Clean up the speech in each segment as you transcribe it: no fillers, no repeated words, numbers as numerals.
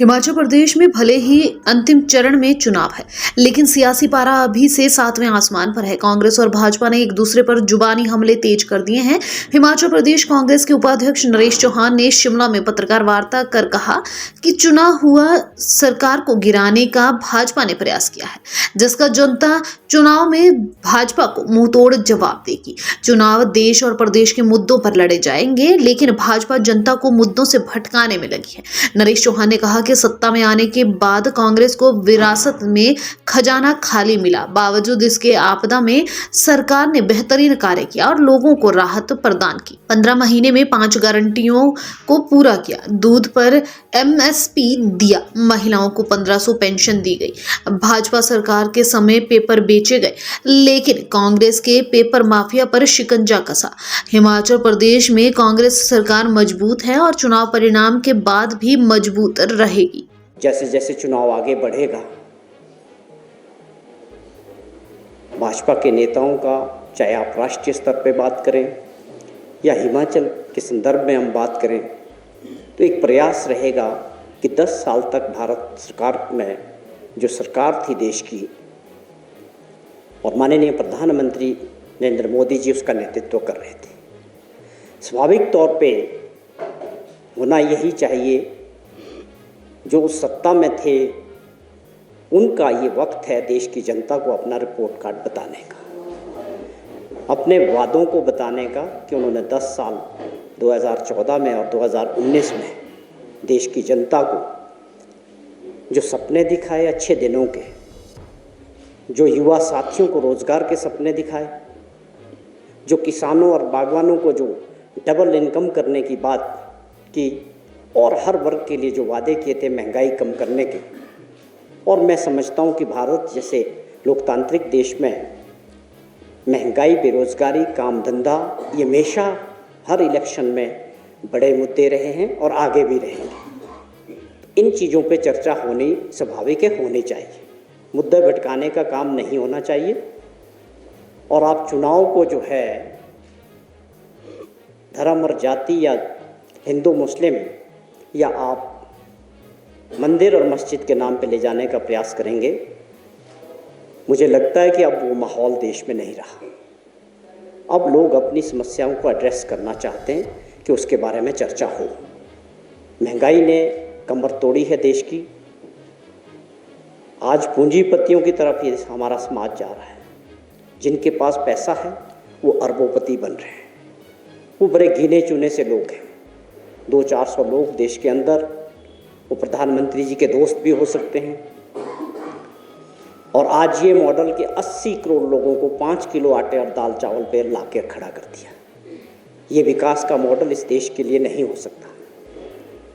हिमाचल प्रदेश में भले ही अंतिम चरण में चुनाव है, लेकिन सियासी पारा अभी से सातवें आसमान पर है। कांग्रेस और भाजपा ने एक दूसरे पर जुबानी हमले तेज कर दिए हैं। हिमाचल प्रदेश कांग्रेस के उपाध्यक्ष नरेश चौहान ने शिमला में पत्रकार वार्ता कर कहा कि चुनाव हुआ सरकार को गिराने का भाजपा ने प्रयास किया है, जिसका जनता चुनाव में भाजपा को मुंहतोड़ जवाब देगी। चुनाव देश और प्रदेश के मुद्दों पर लड़े जाएंगे, लेकिन भाजपा जनता को मुद्दों से भटकाने में लगी है। नरेश चौहान ने कहा कि सत्ता में आने के बाद कांग्रेस को विरासत में खजाना खाली मिला, बावजूद इसके आपदा में सरकार ने बेहतरीन कार्य किया और लोगों को राहत प्रदान की। 15 महीने में 5 गारंटियों को पूरा किया, दूध पर MSP दिया, महिलाओं को 1500 पेंशन दी गई। भाजपा सरकार के समय पेपर बेचे गए, लेकिन कांग्रेस के पेपर माफिया पर शिकंजा कसा। हिमाचल प्रदेश में कांग्रेस सरकार मजबूत है और चुनाव परिणाम के बाद भी मजबूत रहेगी। जैसे जैसे चुनाव आगे बढ़ेगा, भाजपा के नेताओं का, चाहे आप राष्ट्रीय स्तर पे बात करें या हिमाचल के संदर्भ में हम बात करें, तो एक प्रयास रहेगा कि 10 साल तक भारत सरकार में जो सरकार थी देश की और माननीय प्रधानमंत्री नरेंद्र मोदी जी उसका नेतृत्व कर रहे थे, स्वाभाविक तौर पे होना यही चाहिए। जो उस सत्ता में थे उनका ये वक्त है देश की जनता को अपना रिपोर्ट कार्ड बताने का, अपने वादों को बताने का कि उन्होंने 10 साल 2014 में और 2019 में देश की जनता को जो सपने दिखाए अच्छे दिनों के, जो युवा साथियों को रोजगार के सपने दिखाए, जो किसानों और बागवानों को जो डबल इनकम करने की बात की और हर वर्ग के लिए जो वादे किए थे महंगाई कम करने के। और मैं समझता हूँ कि भारत जैसे लोकतांत्रिक देश में महंगाई, बेरोजगारी, काम धंधा ये हमेशा हर इलेक्शन में बड़े मुद्दे रहे हैं और आगे भी रहेंगे। इन चीज़ों पे चर्चा होनी स्वाभाविक है, होनी चाहिए। मुद्दे भटकाने का काम नहीं होना चाहिए। और आप चुनाव को जो है धर्म और जाति या हिंदू मुस्लिम या आप मंदिर और मस्जिद के नाम पे ले जाने का प्रयास करेंगे, मुझे लगता है कि अब वो माहौल देश में नहीं रहा। अब लोग अपनी समस्याओं को एड्रेस करना चाहते हैं कि उसके बारे में चर्चा हो। महंगाई ने कमर तोड़ी है देश की। आज पूंजीपतियों की तरफ ये हमारा समाज जा रहा है। जिनके पास पैसा है वो अरबोपति बन रहे हैं। वो बड़े गिने चुने से लोग हैं, 200-400 लोग देश के अंदर, वो प्रधानमंत्री जी के दोस्त भी हो सकते हैं। और आज ये मॉडल के 80 करोड़ लोगों को 5 किलो आटे और दाल चावल पे ला के खड़ा कर दिया। ये विकास का मॉडल इस देश के लिए नहीं हो सकता।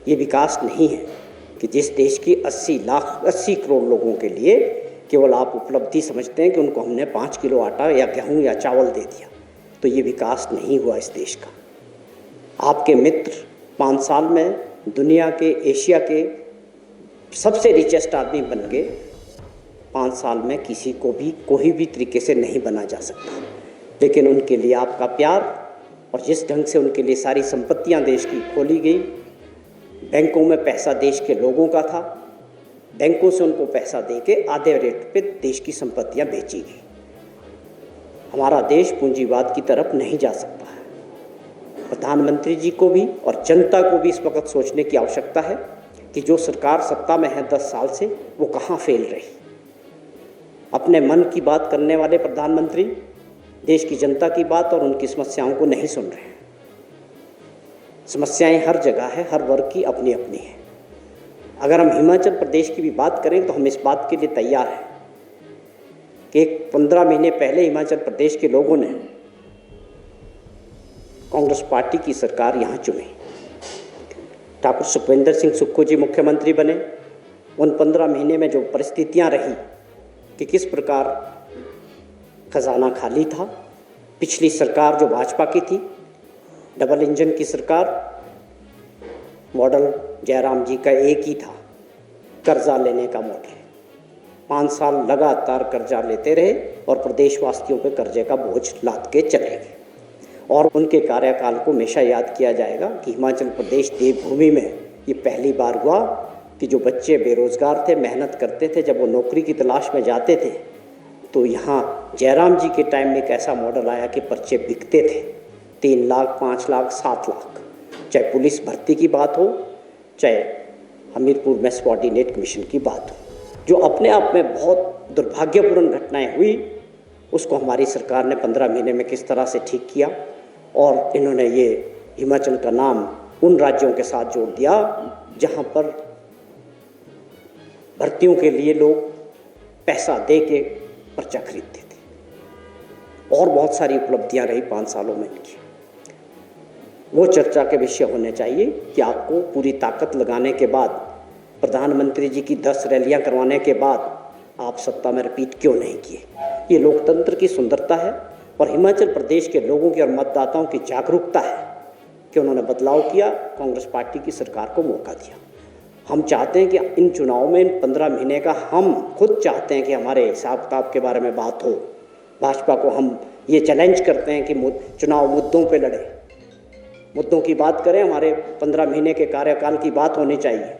ये विकास नहीं है कि जिस देश की 80 करोड़ लोगों के लिए केवल आप उपलब्धि समझते हैं कि उनको हमने 5 किलो आटा या गेहूँ या चावल दे दिया, तो ये विकास नहीं हुआ इस देश का। आपके मित्र 5 साल में दुनिया के, एशिया के सबसे रिचेस्ट आदमी बन गए। 5 साल में किसी को भी कोई भी तरीके से नहीं बना जा सकता, लेकिन उनके लिए आपका प्यार और जिस ढंग से उनके लिए सारी संपत्तियां देश की खोली गई, बैंकों में पैसा देश के लोगों का था, बैंकों से उनको पैसा देके आधे रेट पे देश की संपत्तियां बेची गई। हमारा देश पूंजीवाद की तरफ नहीं जा सकता है। प्रधानमंत्री जी को भी और जनता को भी इस वक्त सोचने की आवश्यकता है कि जो सरकार सत्ता में है 10 साल से, वो कहाँ फेल रही। अपने मन की बात करने वाले प्रधानमंत्री देश की जनता की बात और उनकी समस्याओं को नहीं सुन रहे हैं। समस्याएं हर जगह है, हर वर्ग की अपनी अपनी है। अगर हम हिमाचल प्रदेश की भी बात करें तो हम इस बात के लिए तैयार हैं कि 15 महीने पहले हिमाचल प्रदेश के लोगों ने कांग्रेस पार्टी की सरकार यहाँ चुनी। ठाकुर सुखविंदर सिंह सुक्खू जी मुख्यमंत्री बने। उन 15 महीने में जो परिस्थितियाँ रही कि किस प्रकार खजाना खाली था। पिछली सरकार जो भाजपा की थी, डबल इंजन की सरकार, मॉडल जयराम जी का एक ही था, कर्जा लेने का मॉडल। 5 साल लगातार कर्जा लेते रहे और प्रदेशवासियों पे कर्जे का बोझ लाद के चले गए। और उनके कार्यकाल को हमेशा याद किया जाएगा कि हिमाचल प्रदेश देवभूमि में ये पहली बार हुआ कि जो बच्चे बेरोज़गार थे, मेहनत करते थे, जब वो नौकरी की तलाश में जाते थे तो यहाँ जयराम जी के टाइम में एक ऐसा मॉडल आया कि पर्चे बिकते थे 3 लाख, 5 लाख, 7 लाख। चाहे पुलिस भर्ती की बात हो, चाहे हमीरपुर में सबॉर्डिनेट कमीशन की बात हो, जो अपने आप में बहुत दुर्भाग्यपूर्ण घटनाएं हुई, उसको हमारी सरकार ने 15 महीने में किस तरह से ठीक किया। और इन्होंने ये हिमाचल का नाम उन राज्यों के साथ जोड़ दिया जहाँ पर भर्तियों के लिए लोग पैसा दे के पर्चा खरीदते थे। और बहुत सारी उपलब्धियां रही 5 सालों में इनकी, वो चर्चा के विषय होने चाहिए कि आपको पूरी ताकत लगाने के बाद, प्रधानमंत्री जी की 10 रैलियां करवाने के बाद आप सत्ता में रिपीट क्यों नहीं किए। ये लोकतंत्र की सुंदरता है और हिमाचल प्रदेश के लोगों की और मतदाताओं की जागरूकता है कि उन्होंने बदलाव किया, कांग्रेस पार्टी की सरकार को मौका दिया। हम चाहते हैं कि इन चुनाव में, इन 15 महीने का, हम खुद चाहते हैं कि हमारे हिसाब किताब के बारे में बात हो। भाजपा को हम ये चैलेंज करते हैं कि चुनाव मुद्दों पे लड़े, मुद्दों की बात करें, हमारे 15 महीने के कार्यकाल की बात होनी चाहिए।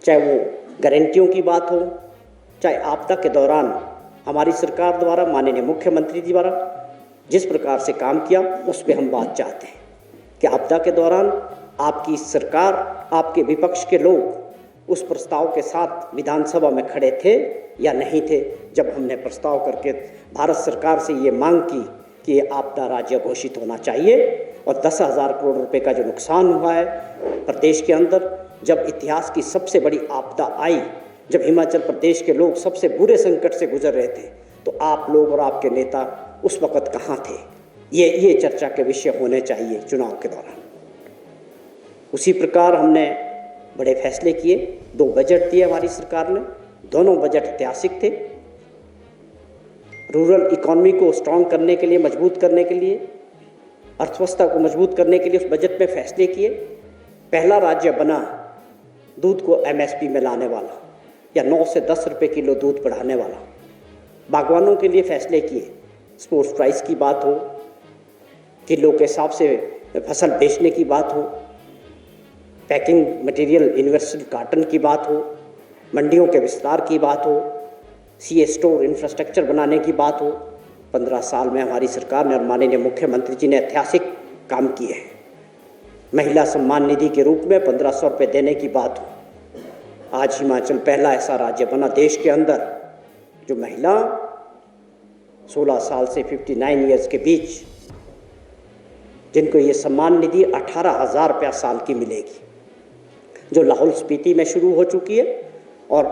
चाहे वो गारंटियों की बात हो, चाहे आपदा के दौरान हमारी सरकार द्वारा, माननीय मुख्यमंत्री जी द्वारा जिस प्रकार से काम किया, उस पर हम बात चाहते हैं कि आपदा के दौरान आपकी सरकार, आपके विपक्ष के लोग उस प्रस्ताव के साथ विधानसभा में खड़े थे या नहीं थे, जब हमने प्रस्ताव करके भारत सरकार से ये मांग की कि ये आपदा राज्य घोषित होना चाहिए। और 10,000 करोड़ रुपए का जो नुकसान हुआ है प्रदेश के अंदर, जब इतिहास की सबसे बड़ी आपदा आई, जब हिमाचल प्रदेश के लोग सबसे बुरे संकट से गुजर रहे थे, तो आप लोग और आपके नेता उस वक़्त कहाँ थे। ये चर्चा के विषय होने चाहिए चुनाव के दौरान। उसी प्रकार हमने बड़े फैसले किए, 2 बजट दिए हमारी सरकार ने, दोनों बजट ऐतिहासिक थे। रूरल इकोनॉमी को स्ट्रॉन्ग करने के लिए, मजबूत करने के लिए, अर्थव्यवस्था को मजबूत करने के लिए उस बजट में फैसले किए। पहला राज्य बना दूध को MSP में लाने वाला, या 9 से 10 रुपये किलो दूध बढ़ाने वाला। बागवानों के लिए फैसले किए, स्पोर्ट्स प्राइस की बात हो, किलो के हिसाब से फसल बेचने की बात हो, पैकिंग मटेरियल यूनिवर्सल कार्टन की बात हो, मंडियों के विस्तार की बात हो, CA स्टोर इंफ्रास्ट्रक्चर बनाने की बात हो। 15 साल में हमारी सरकार ने और माननीय मुख्यमंत्री जी ने ऐतिहासिक काम किए हैं। महिला सम्मान निधि के रूप में 1500 रुपये देने की बात हो। आज हिमाचल पहला ऐसा राज्य बना देश के अंदर जो महिला 16 साल से 59 ईयर्स के बीच, जिनको ये सम्मान निधि 18,000 रुपया साल की मिलेगी, जो लाहौल स्पीति में शुरू हो चुकी है। और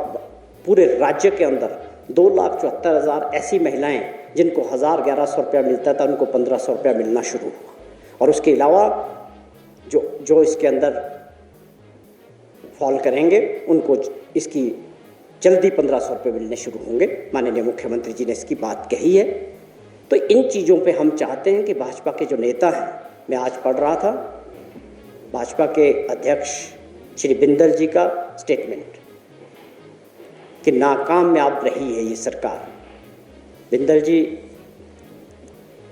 पूरे राज्य के अंदर 2,74,000 ऐसी महिलाएं जिनको 1,000-1,100 रुपया मिलता था, उनको 1,500 रुपया मिलना शुरू हुआ। और उसके अलावा जो इसके अंदर फॉल करेंगे, उनको इसकी जल्दी 1,500 रुपये मिलने शुरू होंगे। माननीय मुख्यमंत्री जी ने इसकी बात कही है। तो इन चीज़ों पे हम चाहते हैं कि भाजपा के जो नेता हैं, मैं आज पढ़ रहा था भाजपा के अध्यक्ष श्री बिंदल जी का स्टेटमेंट कि नाकामयाब रही है ये सरकार। बिंदल जी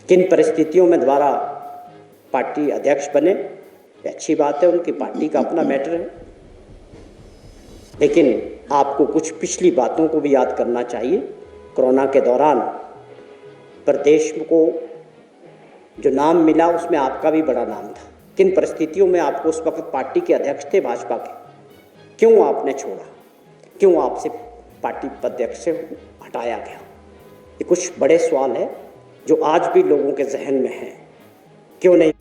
किन परिस्थितियों में द्वारा पार्टी अध्यक्ष बने, अच्छी बात है, उनकी पार्टी का अपना मैटर है, लेकिन आपको कुछ पिछली बातों को भी याद करना चाहिए। कोरोना के दौरान प्रदेश को जो नाम मिला, उसमें आपका भी बड़ा नाम था। किन परिस्थितियों में आपको उस वक्त पार्टी के अध्यक्ष थे भाजपा के, क्यों आपने छोड़ा, क्यों आपसे पार्टी अध्यक्ष से हटाया गया। ये कुछ बड़े सवाल है जो आज भी लोगों के जहन में हैं। क्यों नहीं